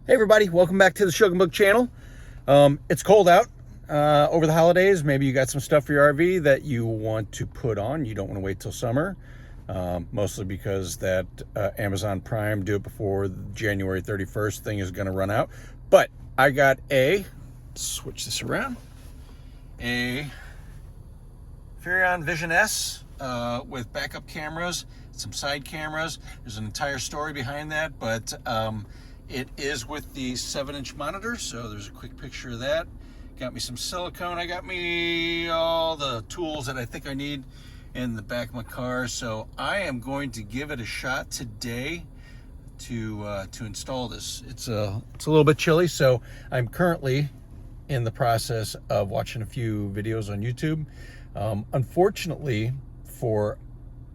Hey everybody, welcome back to the Boog channel. It's cold out over the holidays. Maybe you got some stuff for your RV that you want to put on. You don't want to wait till summer, mostly because that Amazon Prime do it before January 31st thing is going to run out. But I got switch this around, a Furrion Vision S with backup cameras, some side cameras. There's an entire story behind that, but it is with the 7-inch monitor, so there's a quick picture of that. Got me some silicone. I got me all the tools that I think I need in the back of my car. So I am going to give it a shot today to install this. It's a little bit chilly, so I'm currently in the process of watching a few videos on YouTube. Unfortunately for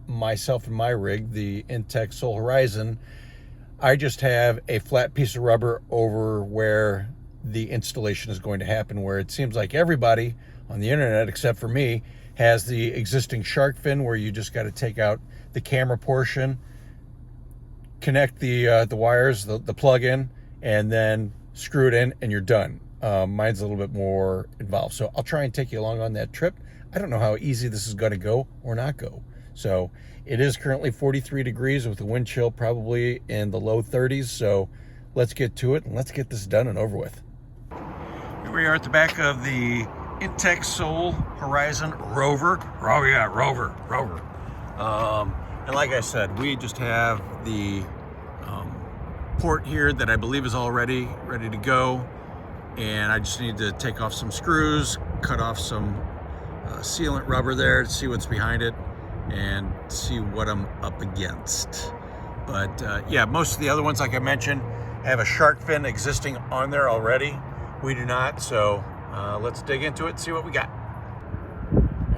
myself and my rig, the Intech Soul Horizon, I just have a flat piece of rubber over where the installation is going to happen, where it seems like everybody on the internet, except for me, has the existing shark fin where you just got to take out the camera portion, connect the wires, the plug in, and then screw it in and you're done. Mine's a little bit more involved. So I'll try and take you along on that trip. I don't know how easy this is going to go or not go. So it is currently 43 degrees with a wind chill probably in the low 30s. So let's get to it and let's get this done and over with. Here we are at the back of the Intech Soul Horizon Rover. Oh yeah, Rover. And like I said, we just have the port here that I believe is already ready to go. And I just need to take off some screws, cut off some sealant rubber there to see what's behind it and see what I'm up against. But yeah, most of the other ones, like I mentioned, have a shark fin existing on there already. We do not, so let's dig into it and see what we got.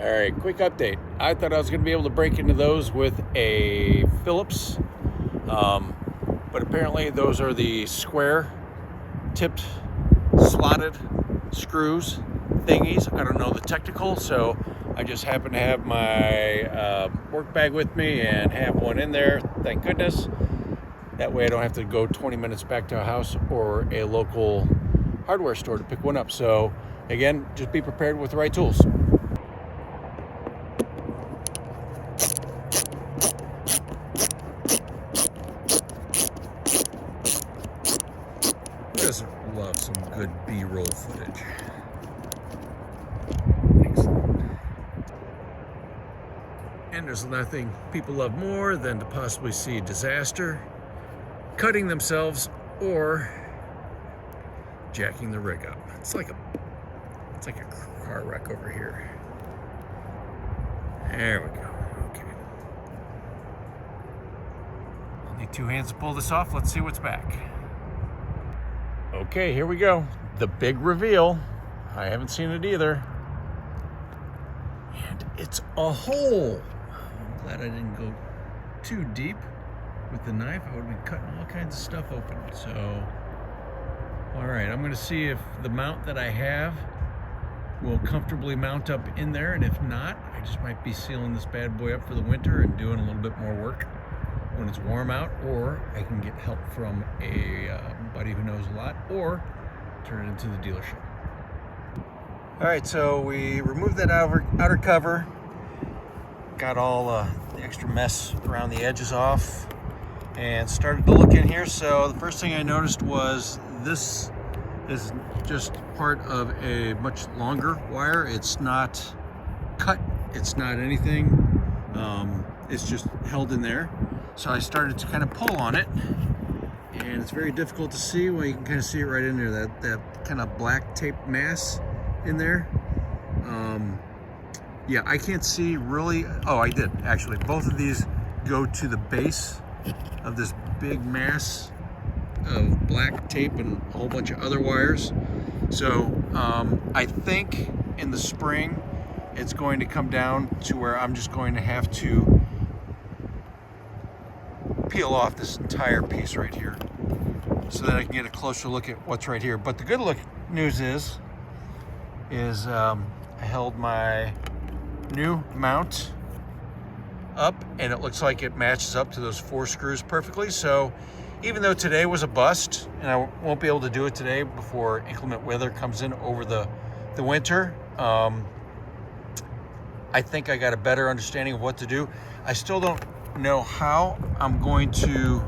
All right, quick update. I thought I was gonna be able to break into those with a Phillips, but apparently those are the square tipped slotted screws thingies. I don't know the technical, so I just happen to have my work bag with me and have one in there, thank goodness. That way I don't have to go 20 minutes back to a house or a local hardware store to pick one up. So again, just be prepared with the right tools. Who doesn't love some good B-roll footage? And there's nothing people love more than to possibly see disaster, cutting themselves, or jacking the rig up. It's like a car wreck over here. There we go. Okay. I'll need 2 hands to pull this off. Let's see what's back. Okay, here we go. The big reveal. I haven't seen it either. And it's a hole. I'm glad I didn't go too deep with the knife. I would have been cutting all kinds of stuff open. So, all right, I'm gonna see if the mount that I have will comfortably mount up in there, and if not, I just might be sealing this bad boy up for the winter and doing a little bit more work when it's warm out, or I can get help from a buddy who knows a lot, or turn it into the dealership. All right, so we removed that outer cover, got all the extra mess around the edges off, and started to look in here. So the first thing I noticed was this is just part of a much longer wire. It's not cut, it's not anything, it's just held in there. So I started to kind of pull on it, and it's very difficult to see. Well, you can kind of see it right in there, that kind of black tape mass in there. Yeah, I can't see really. Oh, I did actually. Both of these go to the base of this big mass of black tape and a whole bunch of other wires. So I think in the spring it's going to come down to where I'm just going to have to peel off this entire piece right here so that I can get a closer look at what's right here. But the good news is I held my new mount up and it looks like it matches up to those 4 screws perfectly. So even though today was a bust, and I won't be able to do it today before inclement weather comes in over the winter, I think I got a better understanding of what to do. I still don't know how I'm going to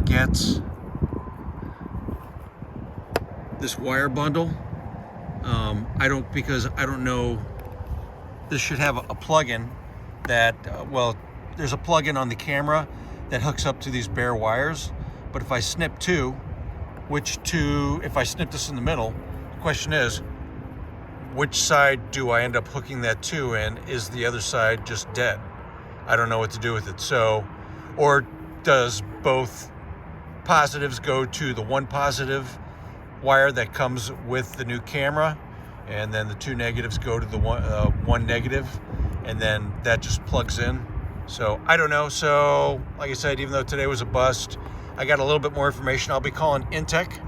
get this wire bundle. Because I don't know. This should have a plug-in that, well, there's a plug-in on the camera that hooks up to these bare wires. But if I snip if I snip this in the middle, the question is, which side do I end up hooking that to, and is the other side just dead? I don't know what to do with it. So, or does both positives go to the one positive wire that comes with the new camera, and then the two negatives go to the one negative, and then that just plugs in? So I don't know. So like I said, even though today was a bust, I got a little bit more information. I'll be calling Intech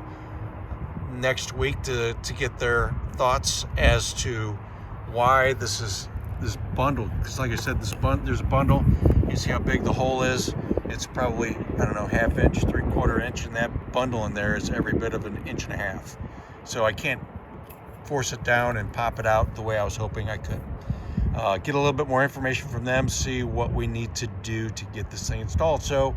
next week to get their thoughts as to why this bundle, because like I said, there's a bundle. You see how big the hole is. It's probably, I don't know, ½ inch, 3/4 inch, and that bundle in there is every bit of 1.5 inches. So I can't force it down and pop it out the way I was hoping I could. Get a little bit more information from them, see what we need to do to get this thing installed. So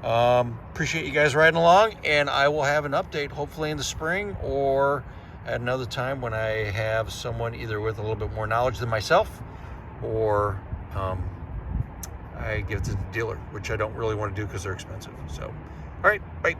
appreciate you guys riding along, and I will have an update hopefully in the spring or at another time when I have someone either with a little bit more knowledge than myself, or I give it to the dealer, which I don't really want to do because they're expensive. So, all right, bye.